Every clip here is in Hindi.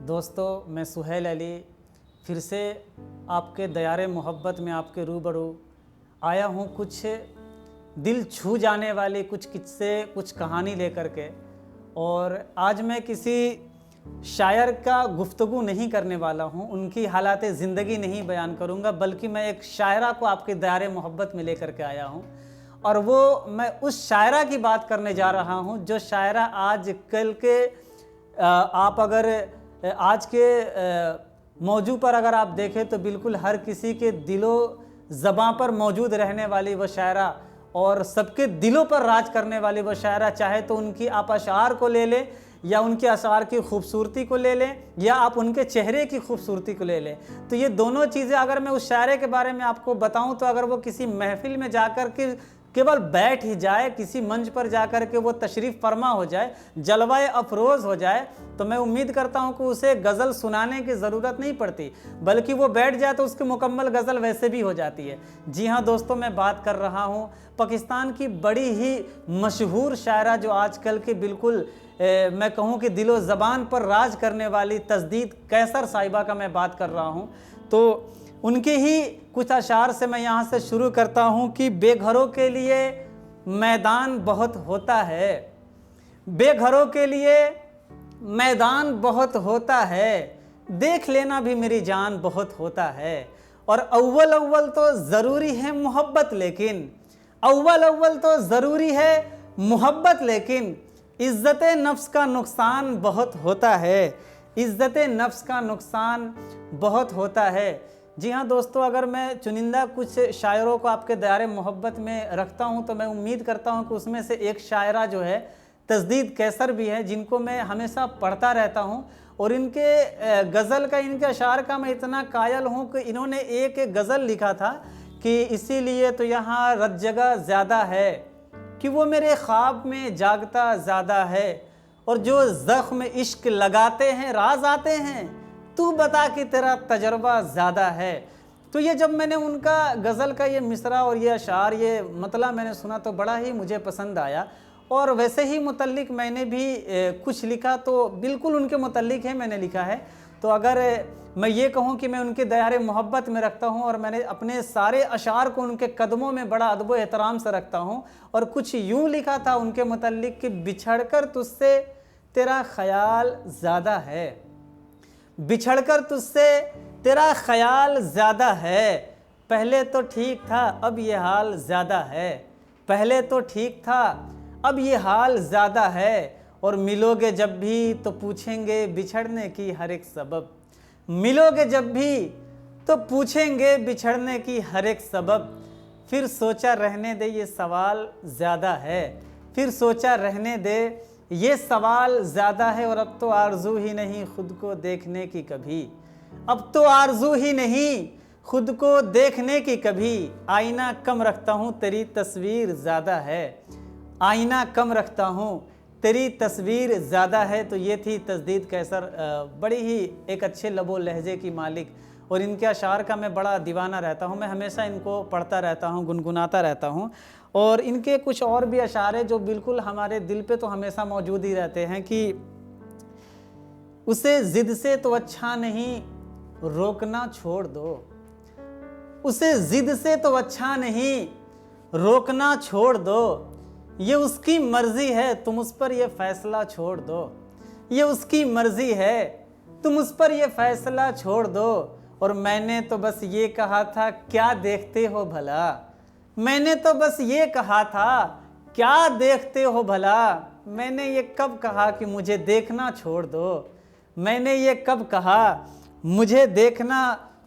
दोस्तों, मैं सुहेल अली फिर से आपके दयारे मोहब्बत में आपके रूबरू आया हूँ कुछ दिल छू जाने वाली कुछ किस्से, कुछ कहानी लेकर के। और आज मैं किसी शायर का गुफ्तगू नहीं करने वाला हूँ, उनकी हालात ज़िंदगी नहीं बयान करूँगा, बल्कि मैं एक शायरा को आपके दायरे मोहब्बत में लेकर के आया हूँ। और वो मैं उस शायरा की बात करने जा रहा हूँ जो शायरा आज कल के आप अगर आज के मौजू पर अगर आप देखें तो बिल्कुल हर किसी के दिलो ज़बां पर मौजूद रहने वाली वो शायरा और सबके दिलों पर राज करने वाली वो शायरा, चाहे तो उनकी आप अशार को ले लें या उनके अशार की खूबसूरती को ले लें या आप उनके चेहरे की खूबसूरती को ले लें। तो ये दोनों चीज़ें अगर मैं उस शायरे के बारे में आपको बताऊं तो अगर वो किसी महफिल में जाकर के केवल बैठ ही जाए, किसी मंच पर जाकर के वो तशरीफ़ फरमा हो जाए, जलवाए अफरोज़ हो जाए, तो मैं उम्मीद करता हूं कि उसे गज़ल सुनाने की ज़रूरत नहीं पड़ती, बल्कि वो बैठ जाए तो उसकी मुकम्मल गज़ल वैसे भी हो जाती है। जी हाँ दोस्तों, मैं बात कर रहा हूं पाकिस्तान की बड़ी ही मशहूर शायरा जो आजकल के बिल्कुल मैं कहूँ कि दिलो ज़बान पर राज करने वाली तजदीद कैसर साहिबा का मैं बात कर रहा हूँ। तो उनके ही कुछ अशार से मैं यहाँ से शुरू करता हूँ कि बेघरों के लिए मैदान बहुत होता है, बेघरों के लिए मैदान बहुत होता है, देख लेना भी मेरी जान बहुत होता है। और अव्वल अव्वल तो ज़रूरी है मोहब्बत, लेकिन अव्वल अव्वल तो ज़रूरी है मोहब्बत, लेकिन इज़्ज़त नफ्स का नुकसान बहुत होता है, इज़्ज़त नफ्स का नुकसान बहुत होता है। जी हाँ दोस्तों, अगर मैं चुनिंदा कुछ शायरों को आपके दायरे मोहब्बत में रखता हूँ तो मैं उम्मीद करता हूँ कि उसमें से एक शायरा जो है तजदीद कैसर भी है, जिनको मैं हमेशा पढ़ता रहता हूँ। और इनके गज़ल का, इनके अशार का मैं इतना कायल हूँ कि इन्होंने एक गज़ल लिखा था कि इसीलिए तो यहाँ रत जगह ज़्यादा है, कि वो मेरे ख्वाब में जागता ज़्यादा है, और जो ज़ख्म इश्क लगाते हैं राज आते हैं, तू बता कि तेरा तजर्बा ज़्यादा है। तो ये जब मैंने उनका गज़ल का ये मिसरा और ये अशार, ये मतलब मैंने सुना तो बड़ा ही मुझे पसंद आया। और वैसे ही मुतल्लिक मैंने भी कुछ लिखा तो बिल्कुल उनके मुतल्लिक है मैंने लिखा है। तो अगर मैं ये कहूँ कि मैं उनके दायरे मोहब्बत में रखता हूँ और मैंने अपने सारे अशार को उनके कदमों में बड़ा अदब एहतराम से रखता हूँ। और कुछ यूँ लिखा था उनके मुतल्लिक कि बिछड़कर तुझसे तेरा ख्याल ज़्यादा है, बिछड़कर तुझसे तेरा ख्याल ज़्यादा है, पहले तो ठीक था अब ये हाल ज़्यादा है, पहले तो ठीक था अब ये हाल ज़्यादा है। और मिलोगे जब भी तो पूछेंगे बिछड़ने की हर एक सबब, मिलोगे जब भी तो पूछेंगे बिछड़ने की हर एक सबब, फिर सोचा रहने दे ये सवाल ज़्यादा है, फिर सोचा रहने दे ये सवाल ज़्यादा है। और अब तो आरज़ू ही नहीं खुद को देखने की कभी, अब तो आरज़ू ही नहीं खुद को देखने की कभी, आईना कम रखता हूँ तेरी तस्वीर ज़्यादा है, आईना कम रखता हूँ तेरी तस्वीर ज़्यादा है। तो ये थी तजदीद कैसर, बड़ी ही एक अच्छे लबो लहजे की मालिक, और इनके अशार का मैं बड़ा दीवाना रहता हूँ, मैं हमेशा इनको पढ़ता रहता हूँ, गुनगुनाता रहता हूँ। और इनके कुछ और भी अशारे जो बिल्कुल हमारे दिल पे तो हमेशा मौजूद ही रहते हैं कि उसे ज़िद से तो अच्छा नहीं रोकना छोड़ दो, उसे ज़िद से तो अच्छा नहीं रोकना छोड़ दो, ये उसकी मर्ज़ी है तुम उस पर ये फ़ैसला छोड़ दो, ये उसकी मर्ज़ी है तुम उस पर ये फ़ैसला छोड़ दो। और मैंने तो बस ये कहा था क्या देखते हो भला, मैंने तो बस ये कहा था क्या देखते हो भला, मैंने ये कब कहा कि मुझे देखना छोड़ दो, मैंने ये कब कहा मुझे देखना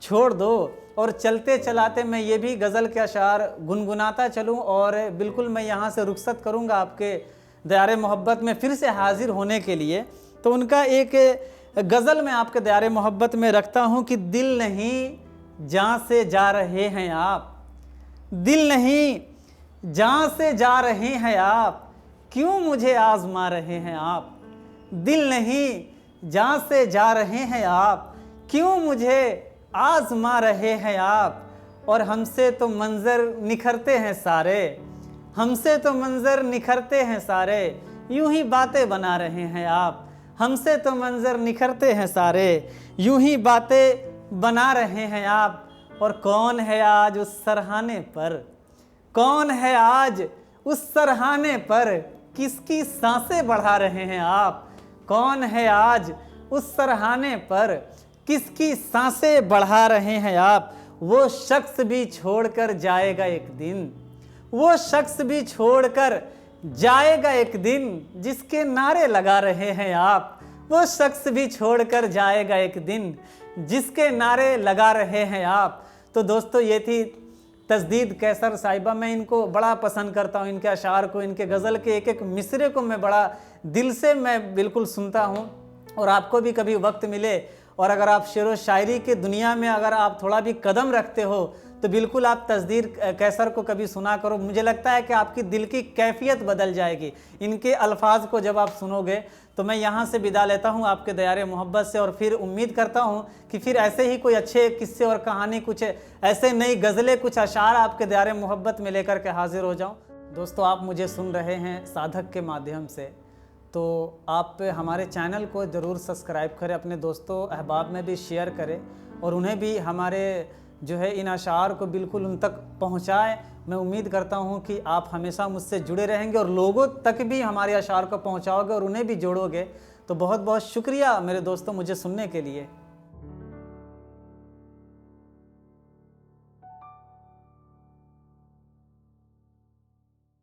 छोड़ दो। और चलते चलाते मैं ये भी गज़ल के अशार गुनगुनाता चलूँ, और बिल्कुल मैं यहाँ से रुखसत करूँगा आपके दायरे मोहब्बत में फिर से हाजिर होने के लिए। तो उनका एक गज़ल मैं आपके दायरे मोहब्बत में रखता हूँ कि दिल नहीं जहाँ से जा रहे हैं आप, दिल नहीं जहाँ से जा रहे हैं आप, क्यों मुझे आज़मा रहे हैं आप, दिल नहीं जहाँ से जा रहे हैं आप, क्यों मुझे आज़मा रहे हैं आप। और हमसे तो मंज़र निखरते हैं सारे, हमसे तो मंज़र निखरते हैं सारे, यूं ही बातें बना रहे हैं आप, हमसे तो मंजर निखरते हैं सारे, यूं ही बातें बना रहे हैं आप। और कौन है आज उस सरहाने पर, कौन है आज उस सरहाने पर, किसकी सांसें बढ़ा रहे हैं आप। कौन है आज उस सरहाने पर, किसकी सांसें बढ़ा रहे हैं आप। वो शख्स भी छोड़कर जाएगा एक दिन, वो शख्स भी छोड़कर जाएगा एक दिन, जिसके नारे लगा रहे हैं आप। वो शख्स भी छोड़कर जाएगा एक दिन, जिसके नारे लगा रहे हैं आप। तो दोस्तों ये थी तजदीद कैसर साहिबा। मैं इनको बड़ा पसंद करता हूँ, इनके अशार को, इनके गज़ल के एक एक मिसरे को मैं बड़ा दिल से मैं बिल्कुल सुनता हूँ। और आपको भी कभी वक्त मिले और अगर आप शेर व शायरी के दुनिया में अगर आप थोड़ा भी कदम रखते हो तो बिल्कुल आप तजदीद कैसर को कभी सुना करो। मुझे लगता है कि आपकी दिल की कैफियत बदल जाएगी इनके अल्फाज को जब आप सुनोगे। तो मैं यहाँ से विदा लेता हूँ आपके दयारे मोहब्बत से, और फिर उम्मीद करता हूँ कि फिर ऐसे ही कोई अच्छे किस्से और कहानी, कुछ ऐसे नई गज़लें, कुछ अशार आपके दयारे मोहब्बत में लेकर के हाजिर हो जाऊँ। दोस्तों आप मुझे सुन रहे हैं साधक के माध्यम से, तो आप हमारे चैनल को ज़रूर सब्सक्राइब करें, अपने दोस्तों अहबाब में भी शेयर करें और उन्हें भी हमारे जो है इन अशार को बिल्कुल उन तक पहुँचाएँ। मैं उम्मीद करता हूँ कि आप हमेशा मुझसे जुड़े रहेंगे और लोगों तक भी हमारे अशार को पहुँचाओगे और उन्हें भी जोड़ोगे। तो बहुत बहुत शुक्रिया मेरे दोस्तों मुझे सुनने के लिए।